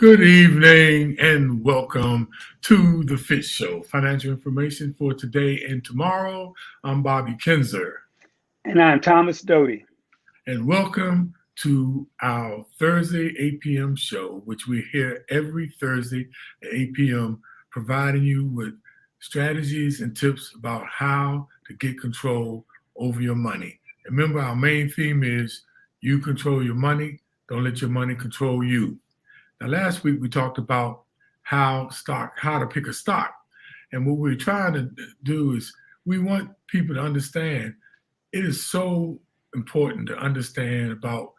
Good evening and welcome to the FITT Show. Financial information for today and tomorrow. I'm Bobby Kinzer. And I'm Thomas Doty. And welcome to our Thursday 8 p.m. show, which we're here every Thursday at 8 p.m., providing you with strategies and tips about how to get control over your money. Remember, our main theme is you control your money, don't let your money control you. Now, last week we talked about how to pick a stock. And what we're trying to do is we want people to understand it is so important to understand about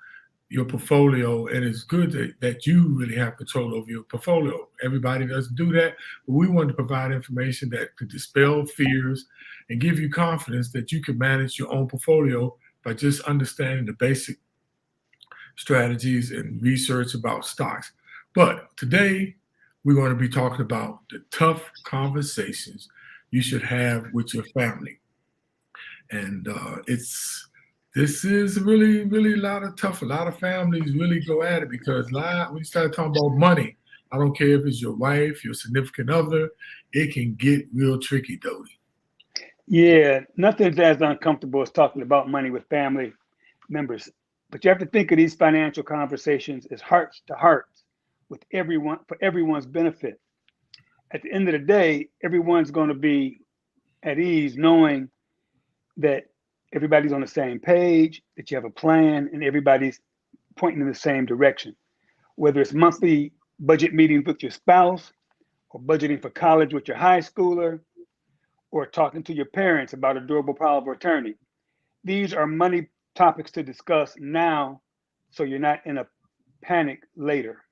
your portfolio, and it's good that you really have control over your portfolio. Everybody doesn't do that, but we want to provide information that could dispel fears and give you confidence that you can manage your own portfolio by just understanding the basic strategies and research about stocks. But today, we're going to be talking about the tough conversations you should have with your family. And this is really, really a lot of families really go at it because when you start talking about money, I don't care if it's your wife, your significant other, it can get real tricky, Doty. Yeah, nothing's as uncomfortable as talking about money with family members. But you have to think of these financial conversations as hearts to hearts with everyone for everyone's benefit. At the end of the day, everyone's going to be at ease knowing that everybody's on the same page, that you have a plan, and everybody's pointing in the same direction. Whether it's monthly budget meetings with your spouse, or budgeting for college with your high schooler, or talking to your parents about a durable power of attorney. These are money topics to discuss now so you're not in a panic later.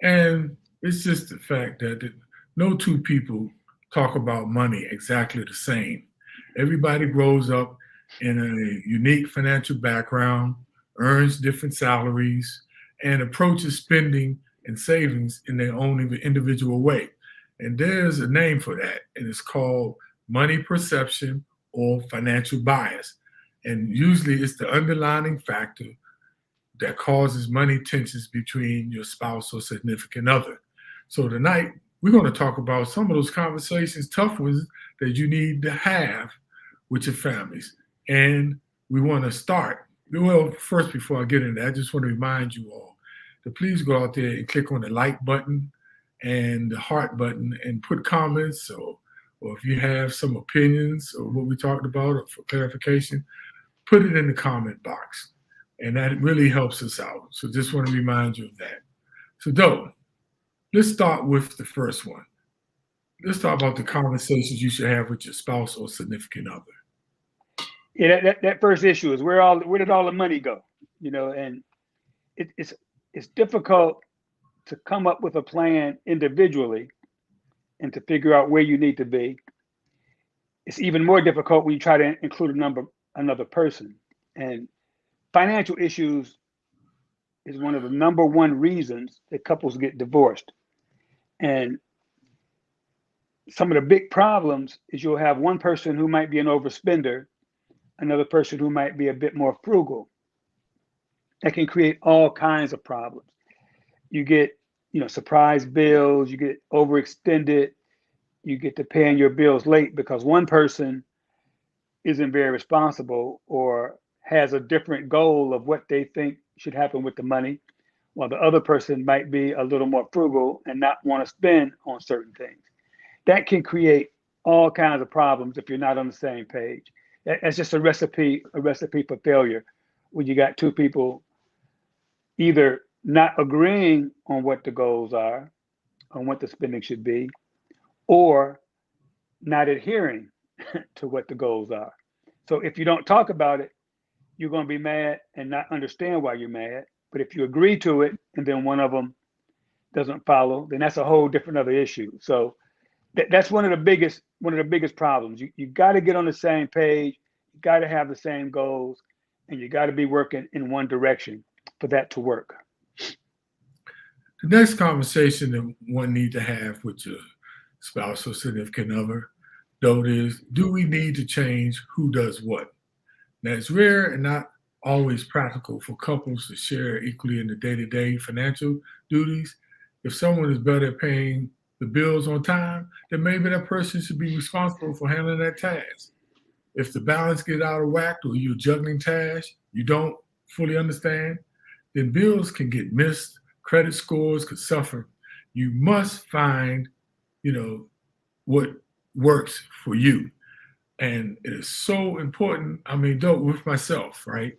And it's just the fact that no two people talk about money exactly the same. Everybody grows up in a unique financial background, earns different salaries, and approaches spending and savings in their own individual way. And there's a name for that, and it's called money perception or financial bias. And usually it's the underlying factor that causes money tensions between your spouse or significant other. So tonight, we're going to talk about some of those conversations, tough ones, that you need to have with your families. And we want to start. Well, first, before I get into that, I just want to remind you all to please go out there and click on the like button and the heart button and put comments or if you have some opinions or what we talked about or for clarification, put it in the comment box. And that really helps us out. So just want to remind you of that. So, Doe, let's start with the first one. Let's talk about the conversations you should have with your spouse or significant other. Yeah, that first issue is where did all the money go? And it's difficult to come up with a plan individually and to figure out where you need to be. It's even more difficult when you try to include another person. And financial issues is one of the number one reasons that couples get divorced. And some of the big problems is you'll have one person who might be an overspender, another person who might be a bit more frugal. That can create all kinds of problems. You get, surprise bills, you get overextended, you get to paying your bills late because one person isn't very responsible or has a different goal of what they think should happen with the money, while the other person might be a little more frugal and not want to spend on certain things. That can create all kinds of problems if you're not on the same page. That's just a recipe for failure when you got two people either not agreeing on what the goals are, on what the spending should be, or not adhering to what the goals are. So if you don't talk about it, you're going to be mad and not understand why you're mad. But if you agree to it and then one of them doesn't follow, then that's a whole different other issue. So that's one of the biggest problems. You got to get on the same page. You got to have the same goals, and you got to be working in one direction for that to work. The next conversation that one need to have with your spouse or significant other, though, is do we need to change who does what? Now, it's rare and not always practical for couples to share equally in the day-to-day financial duties. If someone is better at paying the bills on time, then maybe that person should be responsible for handling that task. If the balance gets out of whack or you're juggling tasks you don't fully understand, then bills can get missed, credit scores could suffer. You must find, what works for you. And it is so important. I mean, though, with myself, right?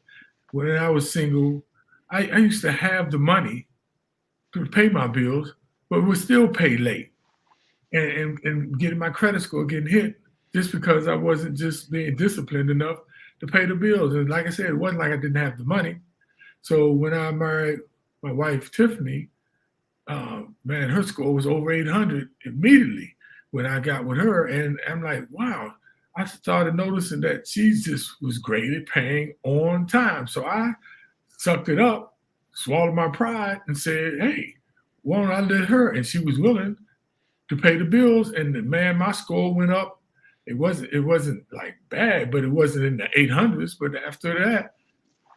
When I was single, I used to have the money to pay my bills, but would still pay late and getting my credit score getting hit just because I wasn't just being disciplined enough to pay the bills. And like I said, it wasn't like I didn't have the money. So when I married my wife, Tiffany, man, her score was over 800 immediately when I got with her. And I'm like, wow, I started noticing that she just was great at paying on time. So I sucked it up, swallowed my pride, and said, hey, why don't I let her? And she was willing to pay the bills. And man, my score went up. It wasn't like bad, but it wasn't in the 800s. But after that,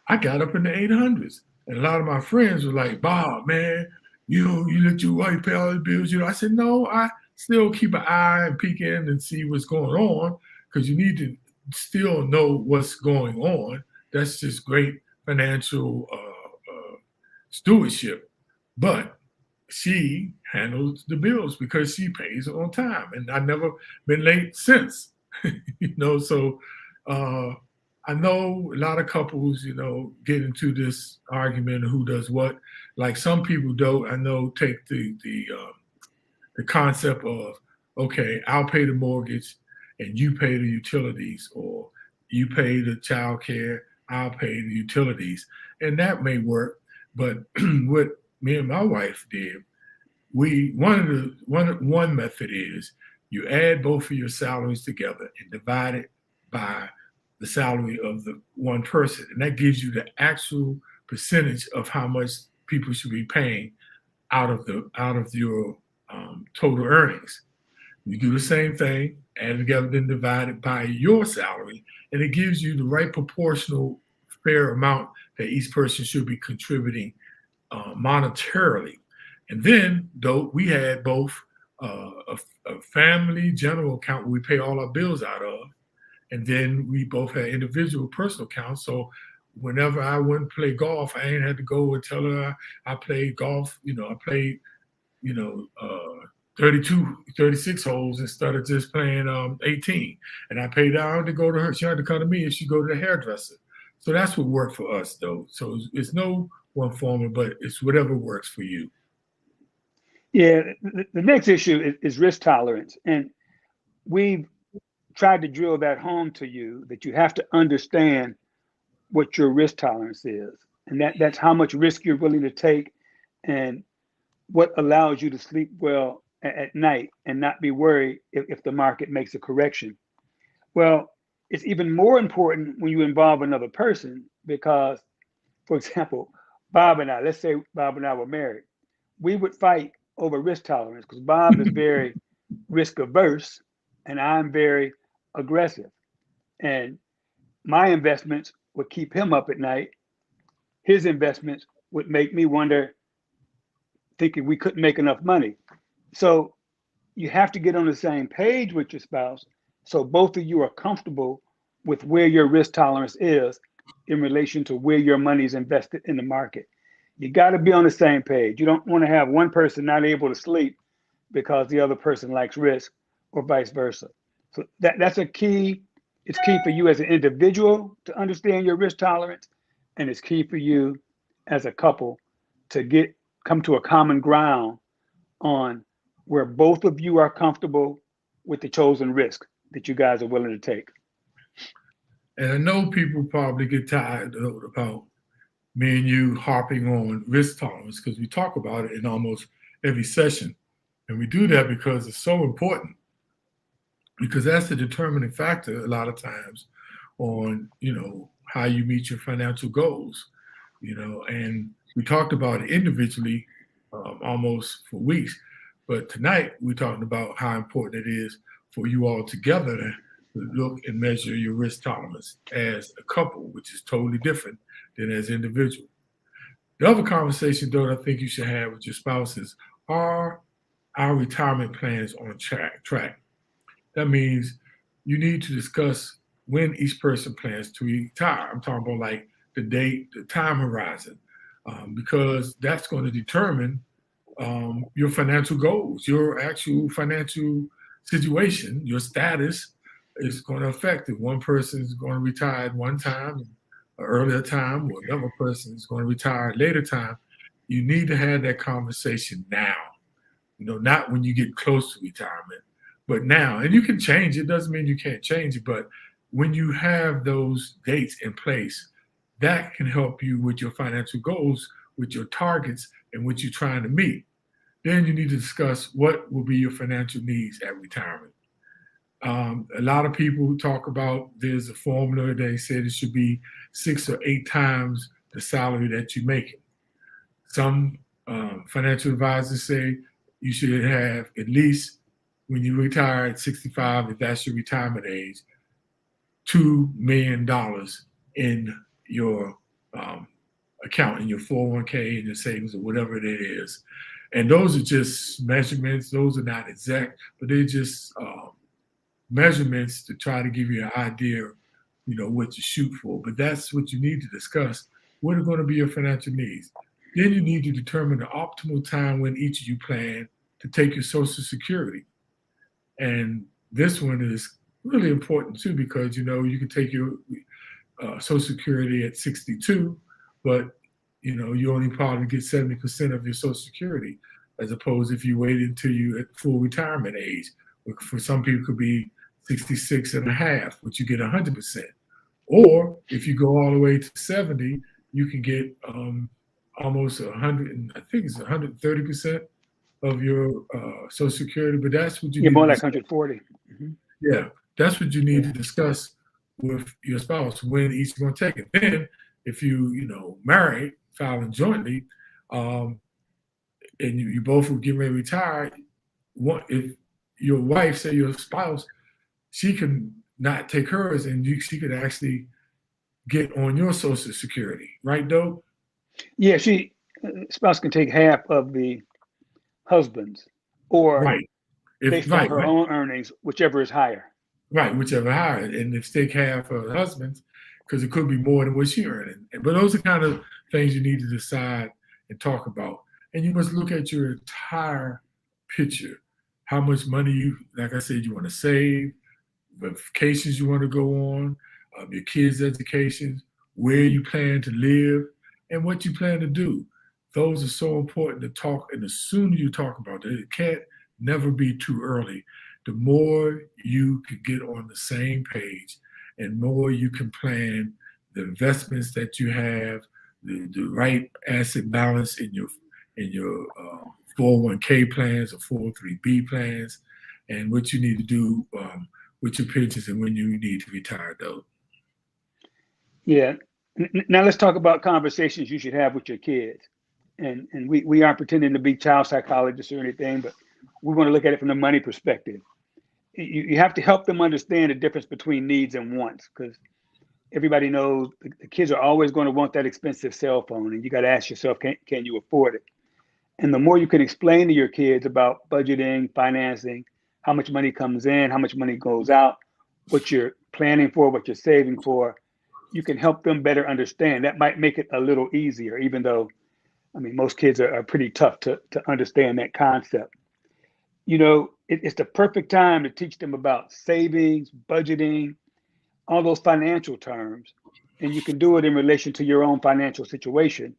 I got up in the 800s. And a lot of my friends were like, Bob, man, you let your wife pay all the bills. I said, no, I still keep an eye and peek in and see what's going on, because you need to still know what's going on. That's just great financial stewardship. But she handles the bills because she pays on time. And I've never been late since, so I know a lot of couples, get into this argument of who does what. Like some people don't, I know, take the concept of, okay, I'll pay the mortgage and you pay the utilities, or you pay the child care, I'll pay the utilities. And that may work. But what me and my wife did, one method is you add both of your salaries together and divide it by the salary of the one person. And that gives you the actual percentage of how much people should be paying out of your total earnings. You do the same thing, add it together, then divide it by your salary, and it gives you the right proportional, fair amount that each person should be contributing monetarily. And then, though, we had both a family general account where we pay all our bills out of, and then we both had individual personal accounts. So whenever I went and play golf, I ain't had to go and tell her I played golf. I played, 32, 36 holes instead of just playing 18. And I paid her to go to her. She had to come to me if she go to the hairdresser. So that's what worked for us, though. So it's no one formula, but it's whatever works for you. Yeah, the next issue is risk tolerance. And we've tried to drill that home to you, that you have to understand what your risk tolerance is. And that's how much risk you're willing to take and what allows you to sleep well at night and not be worried if the market makes a correction. Well, it's even more important when you involve another person because, for example, let's say Bob and I were married, we would fight over risk tolerance because Bob is very risk averse and I'm very aggressive. And my investments would keep him up at night. His investments would make me wonder, thinking we couldn't make enough money. So you have to get on the same page with your spouse so both of you are comfortable with where your risk tolerance is in relation to where your money is invested in the market. You got to be on the same page. You don't want to have one person not able to sleep because the other person likes risk or vice versa. So that's a key. It's key for you as an individual to understand your risk tolerance, and it's key for you as a couple to come to a common ground on where both of you are comfortable with the chosen risk that you guys are willing to take. And I know people probably get tired about me and you harping on risk tolerance because we talk about it in almost every session. And we do that because it's so important, because that's the determining factor a lot of times on, how you meet your financial goals, and we talked about it individually almost for weeks. But tonight we're talking about how important it is for you all together to to look and measure your risk tolerance as a couple, which is totally different than as individual. The other conversation, though, I think you should have with your spouse is, are our retirement plans on track? That means you need to discuss when each person plans to retire. I'm talking about like the date, the time horizon, because that's going to determine your financial goals, your actual financial situation, your status is going to affect it. One person is going to retire at one time, an earlier time, or another person is going to retire at a later time. You need to have that conversation now, not when you get close to retirement, but now. And you can change it. Doesn't mean you can't change it, but when you have those dates in place, that can help you with your financial goals, with your targets, and what you're trying to meet. Then you need to discuss what will be your financial needs at retirement. A lot of people talk about there's a formula. They said it should be 6 or 8 times the salary that you make. Some financial advisors say you should have at least, when you retire at 65, if that's your retirement age, $2 million in your account, in your 401k, in your savings, or whatever it is. And those are just measurements. Those are not exact, but they're just measurements to try to give you an idea, what to shoot for. But that's what you need to discuss. What are going to be your financial needs? Then you need to determine the optimal time when each of you plan to take your Social Security. And this one is really important too, because, you can take your Social Security at 62, but, you only probably get 70% of your Social Security, as opposed if you wait until you're at full retirement age. For some people, it could be 66 and a half, which you get 100%. Or if you go all the way to 70, you can get almost 100, I think it's 130% of your Social Security. But that's what you need. More like 140. Mm-hmm. Yeah, that's what you need to discuss with your spouse when each is going to take it. Then, if you married, filing jointly, and you both will get ready to retire, if your wife, say your spouse, she can not take hers, and she could actually get on your Social Security, right, Doe? Yeah, spouse can take half of the husband's, or right, based on her own earnings, whichever is higher. Right, whichever higher, and if take half of her husband's, because it could be more than what she earning. But those are kind of things you need to decide and talk about. And you must look at your entire picture. How much money like I said, you want to save, the vacations you want to go on, your kids' education, where you plan to live, and what you plan to do. Those are so important to talk, and the sooner you talk about it, it can't never be too early. The more you can get on the same page and more you can plan the investments that you have, the right asset balance in your 401k plans or 403b plans, and what you need to do with your pensions and when you need to retire, though. Yeah. Now let's talk about conversations you should have with your kids. And we aren't pretending to be child psychologists or anything, but we want to look at it from the money perspective. You have to help them understand the difference between needs and wants, because everybody knows the kids are always going to want that expensive cell phone, and you got to ask yourself, can you afford it? And the more you can explain to your kids about budgeting, financing, how much money comes in, how much money goes out, what you're planning for, what you're saving for, you can help them better understand. That might make it a little easier, even though, most kids are pretty tough to understand that concept. It's the perfect time to teach them about savings, budgeting, all those financial terms. And you can do it in relation to your own financial situation.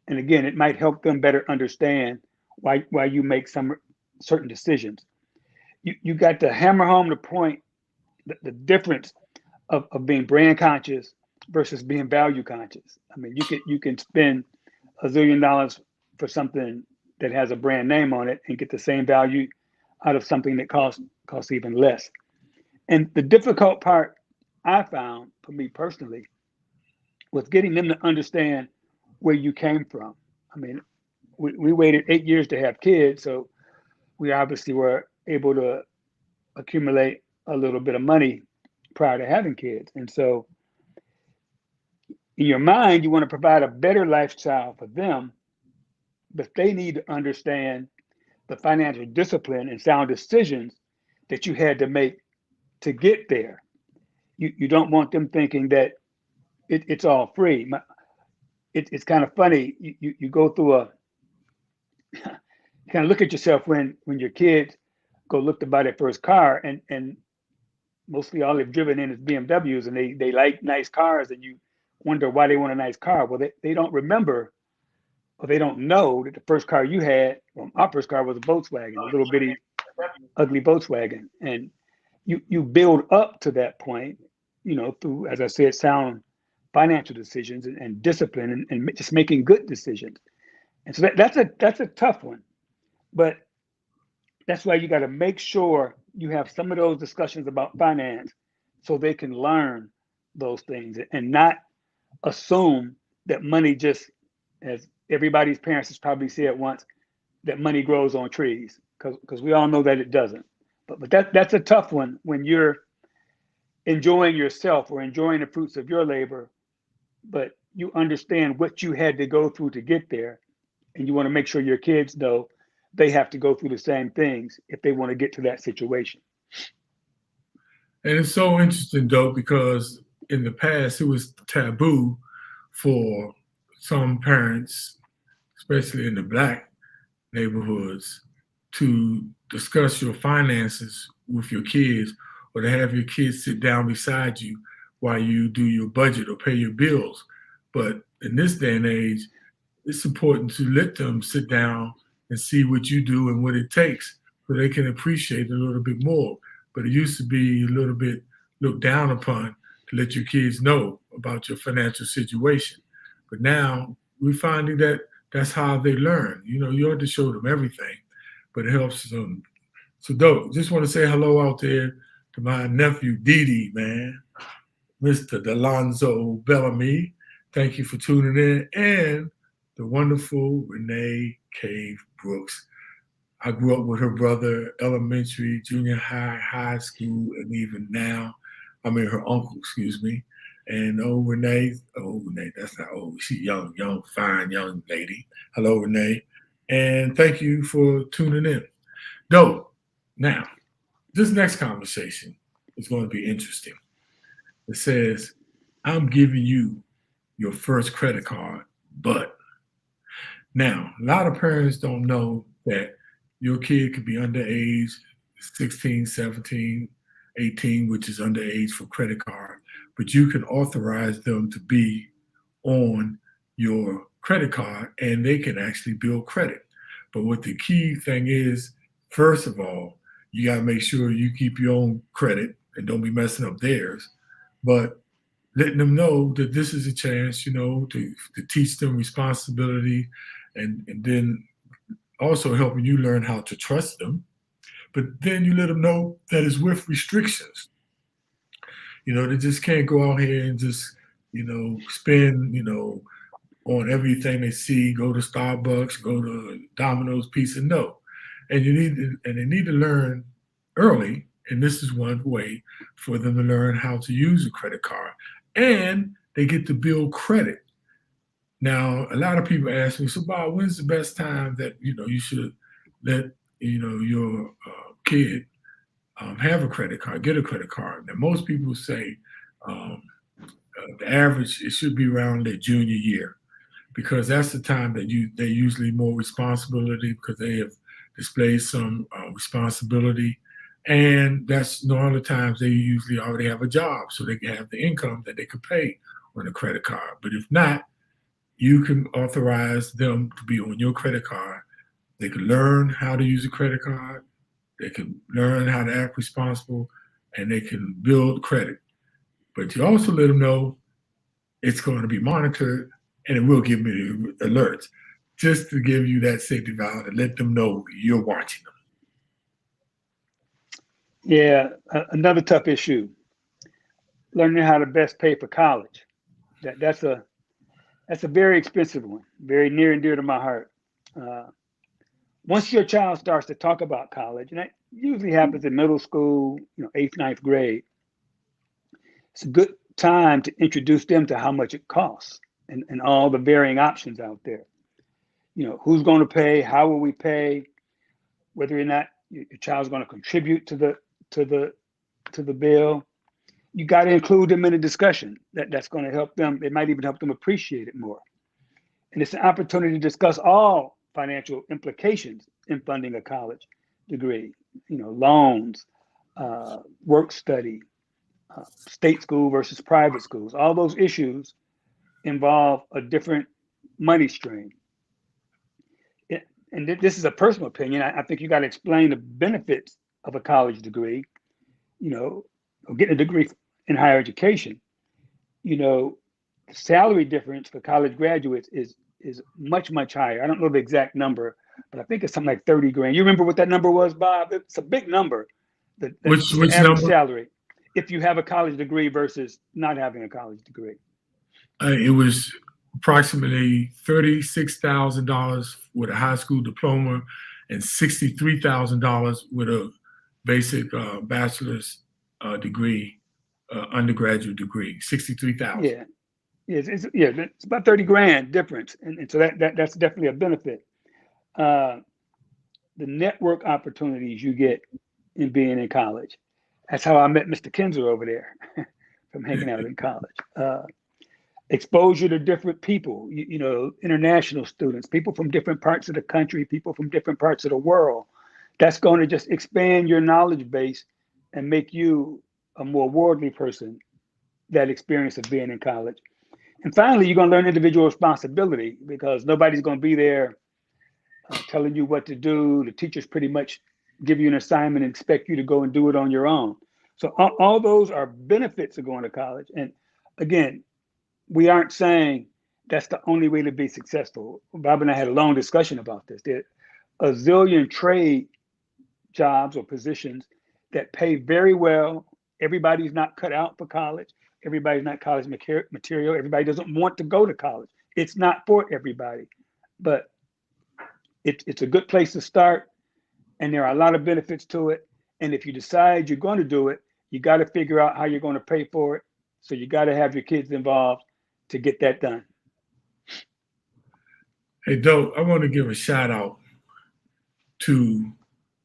And again, it might help them better understand why you make some certain decisions. You got to hammer home the point, the difference of being brand conscious versus being value conscious. You can spend $1 zillion for something that has a brand name on it and get the same value out of something that costs even less. And the difficult part I found for me personally was getting them to understand where you came from. We waited 8 years to have kids, so we obviously were able to accumulate a little bit of money prior to having kids. And so in your mind, you want to provide a better lifestyle for them, but they need to understand the financial discipline and sound decisions that you had to make to get there. You don't want them thinking that it's all free. It's kind of funny. You go through you kind of look at yourself when your kids go look to buy their first car, and mostly all they've driven in is BMWs, and they like nice cars, and you wonder why they want a nice car. Well, they don't remember, or they don't know that the first car you had, well, our first car was a Volkswagen, a little bitty, ugly Volkswagen. And you build up to that point, through, as I said, sound financial decisions and discipline and just making good decisions. And so that's a tough one. But that's why you got to make sure you have some of those discussions about finance so they can learn those things and not assume that money just, as everybody's parents has probably said once, that money grows on trees, because we all know that it doesn't. But that's a tough one when you're enjoying yourself or enjoying the fruits of your labor, but you understand what you had to go through to get there, and you want to make sure your kids know they have to go through the same things if they want to get to that situation. And it's so interesting, though, because in the past it was taboo for some parents, especially in the Black neighborhoods, to discuss your finances with your kids, or to have your kids sit down beside you while you do your budget or pay your bills. But in this day and age, it's important to let them sit down and see what you do and what it takes so they can appreciate it a little bit more. But it used to be a little bit looked down upon to let your kids know about your financial situation. But now we're finding that that's how they learn. You don't have to show them everything, but it helps them. So, dope. Just want to say hello out there to my nephew, Didi, man, Mr. Delonzo Bellamy. Thank you for tuning in. And the wonderful Renee Cave Brooks. I grew up with her brother, elementary, junior high, high school, and even now. I mean, her uncle, excuse me. And Renee, that's not old. She's young, fine, young lady. Hello, Renee. And thank you for tuning in. Dope. Now, this next conversation is going to be interesting. It says, I'm giving you your first credit card, but now, a lot of parents don't know that your kid could be underage, 16, 17, 18, which is underage for credit card, but you can authorize them to be on your credit card and they can actually build credit. But what the key thing is, first of all, you got to make sure you keep your own credit and don't be messing up theirs. But letting them know that this is a chance, to teach them responsibility, and then also helping you learn how to trust them. But then you let them know that it's with restrictions. They just can't go out here and just, spend, on everything they see, go to Starbucks, go to Domino's Pizza. No. And they need to learn early, and this is one way for them to learn how to use a credit card. And they get to build credit. Now, a lot of people ask me, so Bob, when's the best time that, you should let, your kid have a credit card, get a credit card? Now, most people say the average, it should be around their junior year, because that's the time that they're usually more responsibility because they have displayed some responsibility. And that's no other times they usually already have a job, so they can have the income that they could pay on a credit card. But if not, you can authorize them to be on your credit card. They can learn how to use a credit card. They can learn how to act responsible, and they can build credit. But you also let them know it's going to be monitored, and it will give me alerts, just to give you that safety valve and let them know you're watching them. Yeah, another tough issue, learning how to best pay for college. That's a very expensive one, very near and dear to my heart. Once your child starts to talk about college, and that usually happens in middle school, 8th, 9th grade, it's a good time to introduce them to how much it costs and all the varying options out there. You know, who's going to pay, how will we pay, whether or not your child's going to contribute to the bill. You got to include them in the discussion. That's going to help them. It might even help them appreciate it more. And it's an opportunity to discuss all financial implications in funding a college degree. You know, loans, work study, state school versus private schools. All those issues involve a different money stream. And this is a personal opinion. I think you got to explain the benefits of a college degree, you know, or getting a degree in higher education. You know, the salary difference for college graduates is much, much higher. I don't know the exact number, but I think it's something like 30 grand. You remember what that number was, Bob? It's a big number. Which average number? Salary, if you have a college degree versus not having a college degree. It was approximately $36,000 with a high school diploma and $63,000 with a basic bachelor's degree, undergraduate degree. 63,000. Yeah. It's about 30 grand difference. And so that's definitely a benefit. The network opportunities you get in being in college. That's how I met Mr. Kinzer over there from hanging out in college. Exposure to different people, you know, international students, people from different parts of the country, people from different parts of the world. That's going to just expand your knowledge base and make you a more worldly person, that experience of being in college. And finally, you're going to learn individual responsibility because nobody's going to be there telling you what to do. The teachers pretty much give you an assignment and expect you to go and do it on your own. So all those are benefits of going to college. And again, we aren't saying that's the only way to be successful. Bob and I had a long discussion about this. There are a zillion trade jobs or positions that pay very well. Everybody's not cut out for college. Everybody's not college material. Everybody doesn't want to go to college. It's not for everybody, but it's a good place to start. And there are a lot of benefits to it. And if you decide you're going to do it, you got to figure out how you're going to pay for it. So you got to have your kids involved to get that done. Hey, Doe, I want to give a shout out to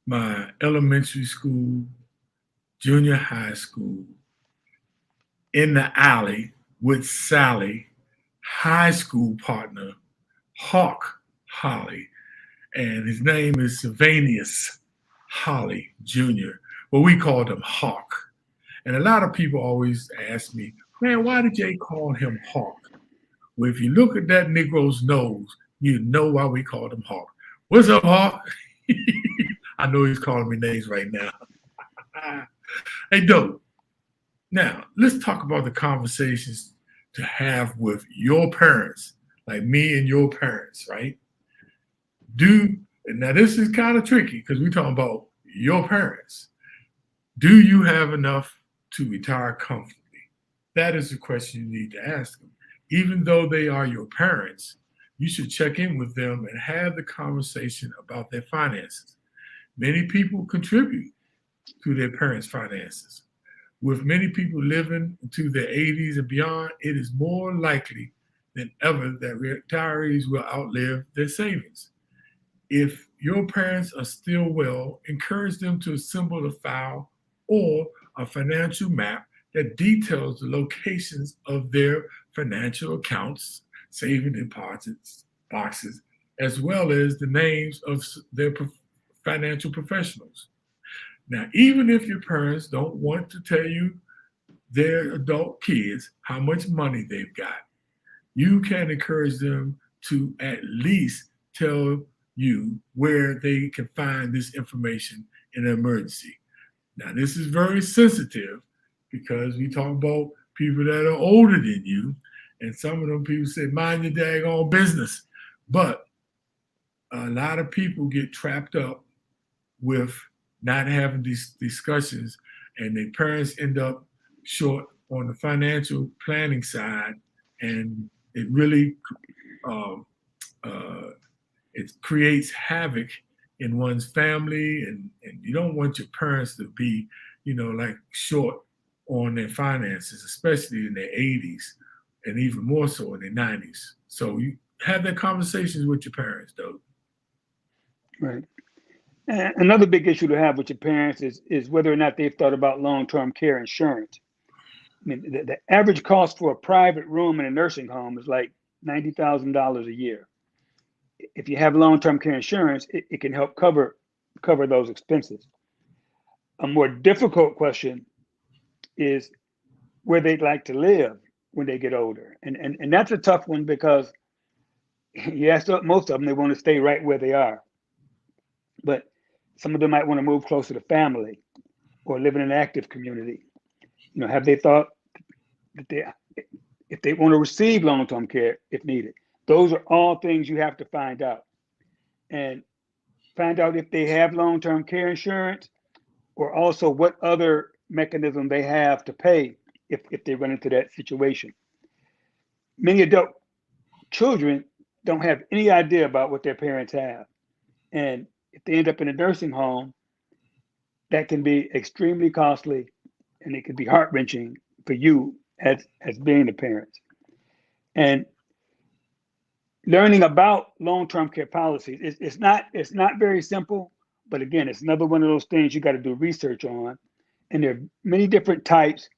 my elementary school, junior high school, in the alley with Sally, high school partner, Hawk Holly, and his name is Sylvanus Holly Jr. Well, we called him Hawk. And a lot of people always ask me, man, why did Jay call him Hawk? Well, if you look at that Negro's nose, you know why we called him Hawk. What's up, Hawk? I know he's calling me names right now. Hey, Doe. Now, let's talk about the conversations to have with your parents, like me and your parents, right? Now this is kind of tricky because we're talking about your parents. Do you have enough to retire comfortably? That is the question you need to ask them. Even though they are your parents, you should check in with them and have the conversation about their finances. Many people contribute to their parents' finances. With many people living into their 80s and beyond, it is more likely than ever that retirees will outlive their savings. If your parents are still well, encourage them to assemble a file or a financial map that details the locations of their financial accounts, saving deposits boxes, as well as the names of their financial professionals. Now, even if your parents don't want to tell you their adult kids how much money they've got, you can encourage them to at least tell you where they can find this information in an emergency. Now, this is very sensitive because we talk about people that are older than you, and some of them people say, mind your daggone business. But a lot of people get trapped up with not having these discussions, and their parents end up short on the financial planning side, and it really it creates havoc in one's family, and you don't want your parents to be, like short on their finances, especially in their 80s and even more so in their 90s. So you have that conversations with your parents, though. Right. And another big issue to have with your parents is whether or not they've thought about long-term care insurance. I mean, the average cost for a private room in a nursing home is like $90,000 a year. If you have long-term care insurance, it can help cover those expenses. A more difficult question is where they'd like to live when they get older. And that's a tough one because you ask most of them, they want to stay right where they are. But some of them might want to move closer to family or live in an active community. You know, have they thought that if they want to receive long-term care if needed? Those are all things you have to find out. And find out if they have long-term care insurance, or also what other mechanism they have to pay if they run into that situation. Many adult children don't have any idea about what their parents have. And if they end up in a nursing home, that can be extremely costly, and it can be heart-wrenching for you as being a parent. And learning about long-term care policies, it's not very simple, but again, it's another one of those things you got to do research on. And there are many different types.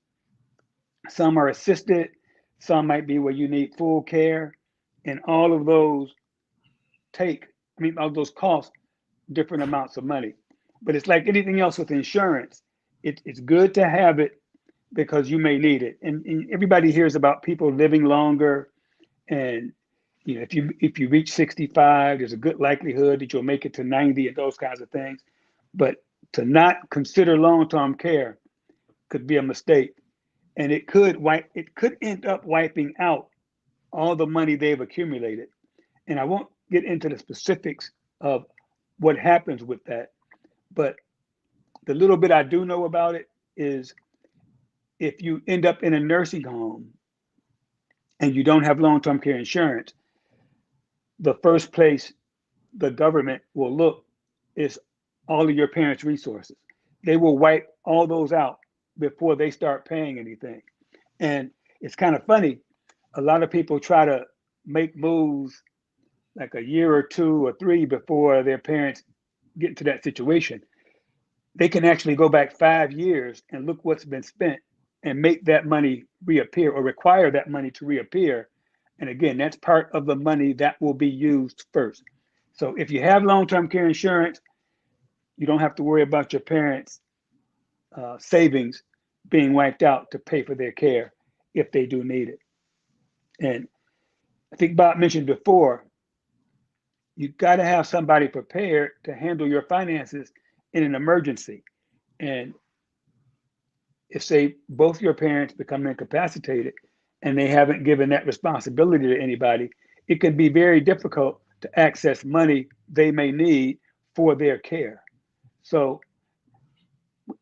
Some are assisted, some might be where you need full care, and all of those all those cost different amounts of money. But it's like anything else with insurance. It's good to have it because you may need it. And everybody hears about people living longer, and you know, if you reach 65, there's a good likelihood that you'll make it to 90 and those kinds of things. But to not consider long-term care could be a mistake, and it could end up wiping out all the money they've accumulated. And I won't get into the specifics of what happens with that, but the little bit I do know about it is if you end up in a nursing home and you don't have long-term care insurance, the first place the government will look is all of your parents' resources. They will wipe all those out before they start paying anything. And it's kind of funny. A lot of people try to make moves like a year or 2 or 3 before their parents get into that situation. They can actually go back 5 years and look what's been spent and make that money reappear or require that money to reappear. And again, that's part of the money that will be used first. So if you have long-term care insurance, you don't have to worry about your parents' savings being wiped out to pay for their care if they do need it. And I think Bob mentioned before, you've got to have somebody prepared to handle your finances in an emergency. And if, say, both your parents become incapacitated and they haven't given that responsibility to anybody, it can be very difficult to access money they may need for their care. So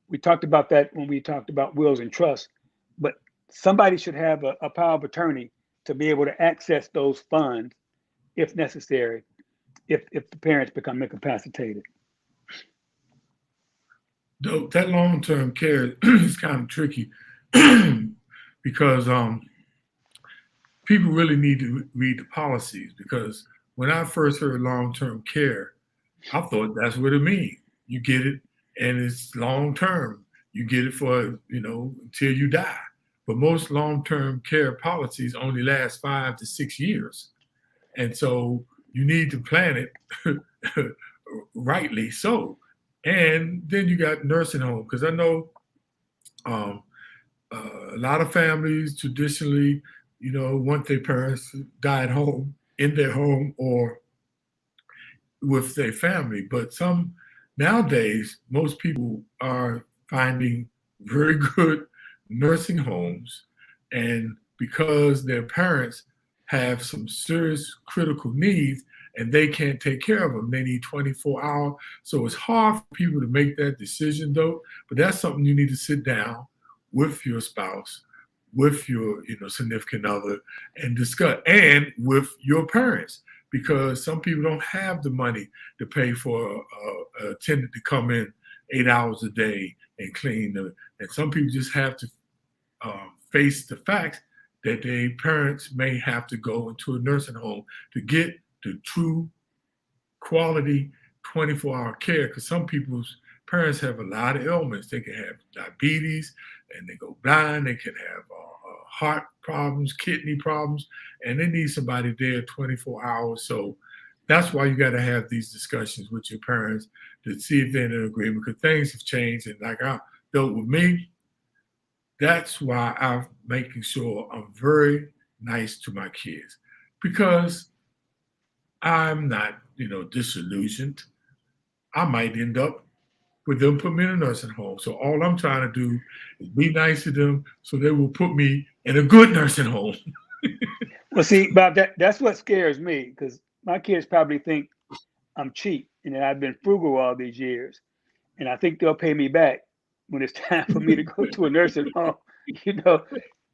we talked about that when we talked about wills and trusts, but somebody should have a power of attorney to be able to access those funds if necessary, if the parents become incapacitated. That long-term care is kind of tricky because people really need to read the policies, because when I first heard long-term care, I thought that's what it means. You get it and it's long-term. You get it for, until you die. But most long-term care policies only last 5 to 6 years. And so you need to plan it rightly so. And then you got nursing home, because I know a lot of families traditionally, want their parents to die at home, in their home, or with their family. But nowadays, most people are finding very good nursing homes, and because their parents have some serious critical needs and they can't take care of them, they need 24 hours. So it's hard for people to make that decision, though. But that's something you need to sit down with your spouse, with your significant other, and discuss, and with your parents, because some people don't have the money to pay for a attendant to come in 8 hours a day and clean them, and some people just have to face the facts that their parents may have to go into a nursing home to get the true quality 24-hour care, because some people's parents have a lot of ailments. They can have diabetes and they go blind. They can have heart problems, kidney problems, and they need somebody there 24 hours. So that's why you got to have these discussions with your parents to see if they're in agreement, because things have changed. And like I dealt with me, that's why I'm making sure I'm very nice to my kids, because I'm not, disillusioned. I might end up with them put me in a nursing home. So all I'm trying to do is be nice to them so they will put me in a good nursing home. Well, see, Bob, that's what scares me, because my kids probably think I'm cheap and that I've been frugal all these years. And I think they'll pay me back when it's time for me to go to a nursing home.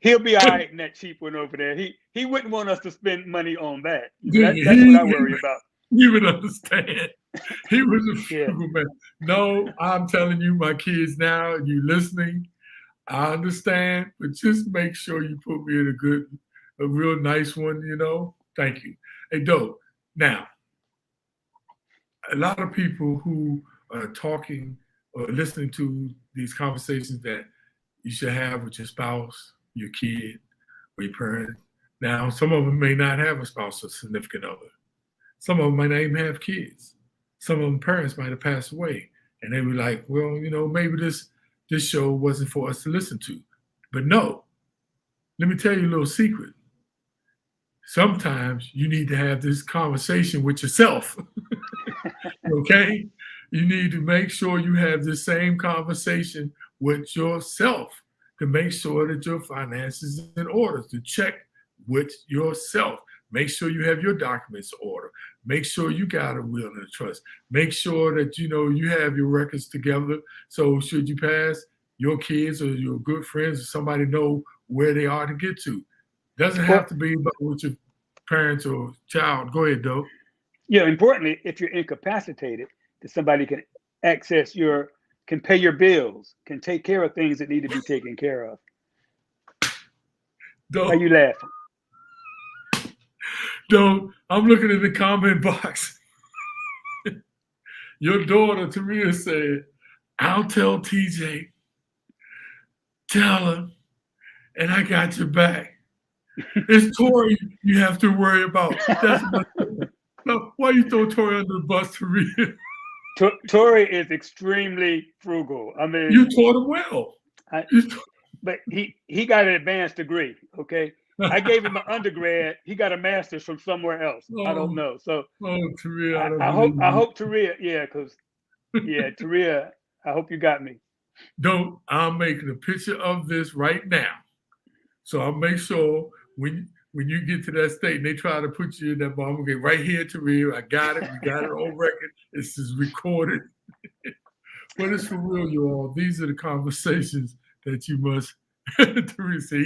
He'll be all right in that cheap one over there. He wouldn't want us to spend money on that. That's what I worry about. You would understand. He was a frugal man. No, I'm telling you, my kids now, you listening, I understand, but just make sure you put me in a real nice one, Thank you. Hey, Doe, now, a lot of people who are talking or listening to these conversations that you should have with your spouse, your kid, or your parent. Now, some of them may not have a spouse or significant other. Some of them might not even have kids. Some of them parents might have passed away. And they were like, well, maybe this show wasn't for us to listen to. But no, let me tell you a little secret. Sometimes you need to have this conversation with yourself. Okay? You need to make sure you have the same conversation with yourself to make sure that your finances are in order, to check with yourself. Make sure you have your documents in order. Make sure you got a will and a trust. Make sure that you have your records together. So should you pass, your kids or your good friends or somebody know where they are to get to. Doesn't have to be about with your parents or child. Go ahead, Doe. Yeah, importantly, if you're incapacitated, that somebody can can pay your bills, can take care of things that need to be taken care of. Doe, Why are you laughing? Doe, I'm looking at the comment box. Your daughter, Taria, said, I'll tell TJ, tell her, and I got your back. It's Tori you have to worry about. No, why you throw Tori under the bus, Taria? Tori is extremely frugal. I mean, you taught him well. But he got an advanced degree, okay? I gave him an undergrad. He got a master's from somewhere else. I don't know. So Taria, I hope Taria, Taria, I hope you got me. I'm making a picture of this right now. So I'll make sure when you get to that state and they try to put you in that bar, I'm gonna get right here, Taria. I got it. We got it on record. This is recorded. But it's for real, you all. These are the conversations that you must. Taria said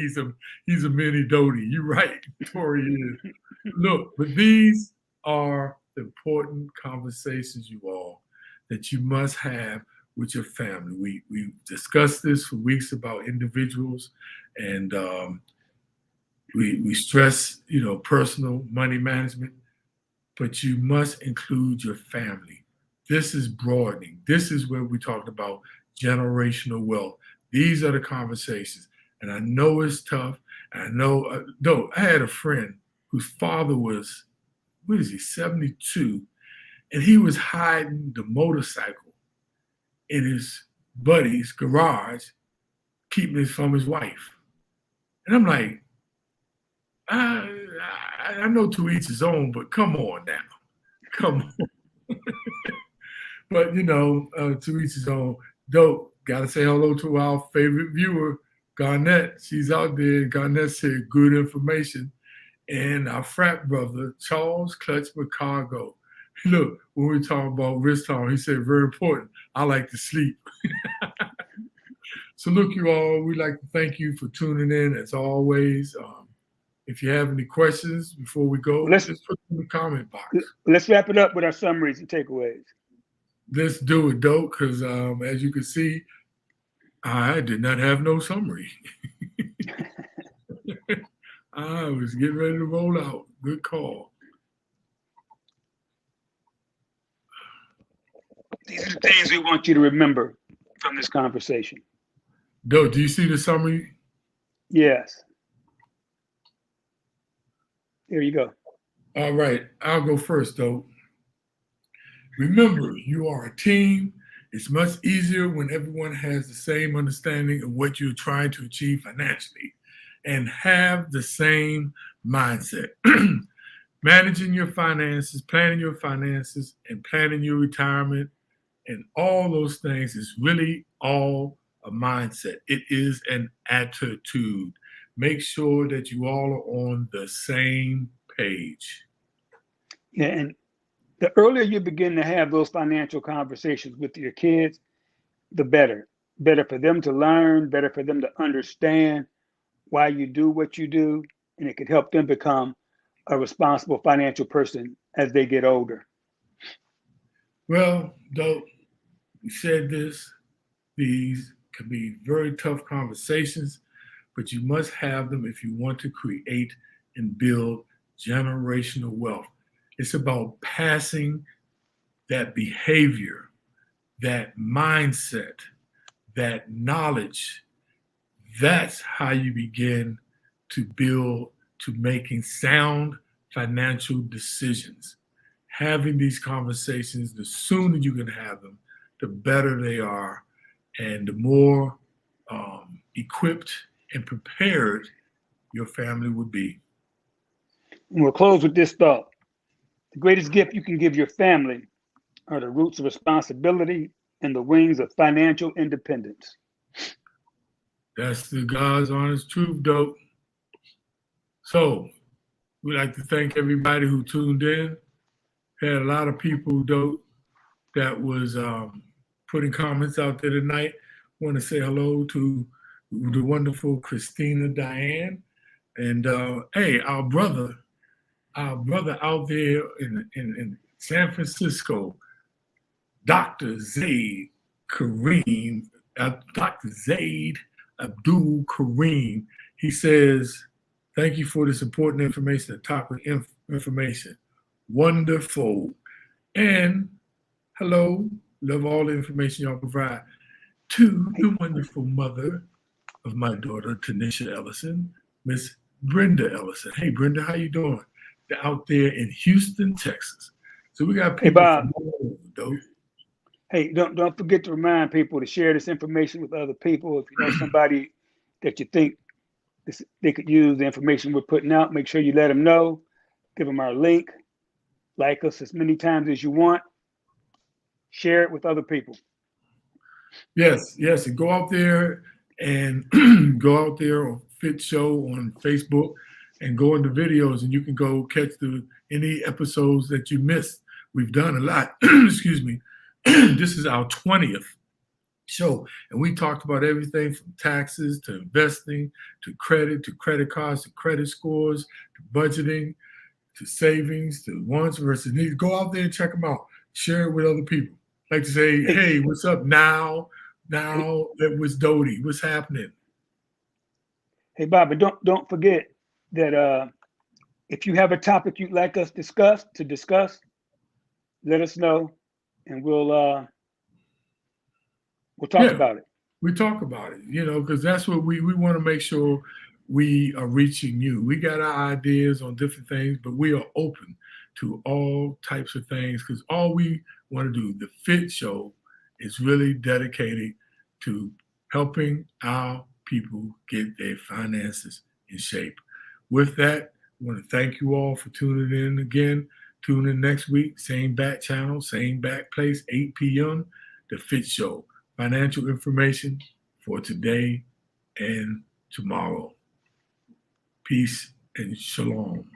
he's a mini Doty. You're right, Tori is. Look, but these are the important conversations, you all, that you must have with your family. We discussed this for weeks about individuals, and we stress, personal money management, but you must include your family. This is broadening. This is where we talked about generational wealth. These are the conversations. And I know it's tough. And I know, I had a friend whose father was, 72? And he was hiding the motorcycle in his buddy's garage, keeping it from his wife. And I'm like, I know to each his own, but come on now. Come on. But, to each his own. Dope. Got to say hello to our favorite viewer, Garnett. She's out there. Garnett said good information. And our frat brother, Charles Clutchman Cargo. Look, when we talk about wrist time, he said, very important. I like to sleep. So look, you all, we'd like to thank you for tuning in as always. If you have any questions before we go, just put them in the comment box. Let's wrap it up with our summaries and takeaways. Let's do it, Dope, because as you can see, I did not have no summary. I was getting ready to roll out. Good call. These are the things we want you to remember from this conversation. Do you see the summary? Yes. There you go. All right, I'll go first, though. Remember, you are a team. It's much easier when everyone has the same understanding of what you're trying to achieve financially and have the same mindset. Managing your finances, planning your finances, and planning your retirement, and all those things is really all a mindset. It is an attitude. Make sure that you all are on the same page. Yeah, and the earlier you begin to have those financial conversations with your kids, the better. Better for them to learn, better for them to understand why you do what you do, and it could help them become a responsible financial person as they get older. Well, though we said this, these can be very tough conversations, but you must have them if you want to create and build generational wealth. It's about passing that behavior, that mindset, that knowledge. That's how you begin to build to making sound financial decisions. Having these conversations, the sooner you can have them, the better they are, and the more equipped and prepared your family would be. And we'll close with this thought. The greatest gift you can give your family are the roots of responsibility and the wings of financial independence. That's the God's honest truth, dope. So we'd like to thank everybody who tuned in. Had a lot of people, dope, that was putting comments out there tonight. Want to say hello to the wonderful Christina Diane. And hey, our brother out there in San Francisco, Dr. Zaid Kareem, Dr. Zaid Abdul Kareem, he says, thank you for this important information, the topic information. Wonderful. And hello, love all the information y'all provide. To the wonderful mother of my daughter, Tanisha Ellison, Miss Brenda Ellison. Hey, Brenda, how you doing? They're out there in Houston, Texas. So we got people from all over, though. Hey, don't forget to remind people to share this information with other people. If you know somebody that you think they could use the information we're putting out, make sure you let them know. Give them our link. Like us as many times as you want. Share it with other people. Yes, and go out there and go out there on FITT Show on Facebook and go into videos, and you can go catch any episodes that you missed. We've done a lot. Excuse me. This is our 20th show, and we talked about everything from taxes to investing to credit cards to credit scores to budgeting to savings to wants versus needs. Go out there and check them out. Share it with other people. Like to say, hey, what's up now? Now it was Dodie. What's happening? Hey, Bob, but don't forget that if you have a topic you'd like us to discuss, let us know, and we'll talk about it. We talk about it, because that's what we want to make sure we are reaching you. We got our ideas on different things, but we are open to all types of things because all we want to do, the FITT Show, is really dedicated to helping our people get their finances in shape. With that, I want to thank you all for tuning in again. Tune in next week, same back channel, same back place, 8 p.m., the FITT Show. Financial information for today and tomorrow. Peace and shalom.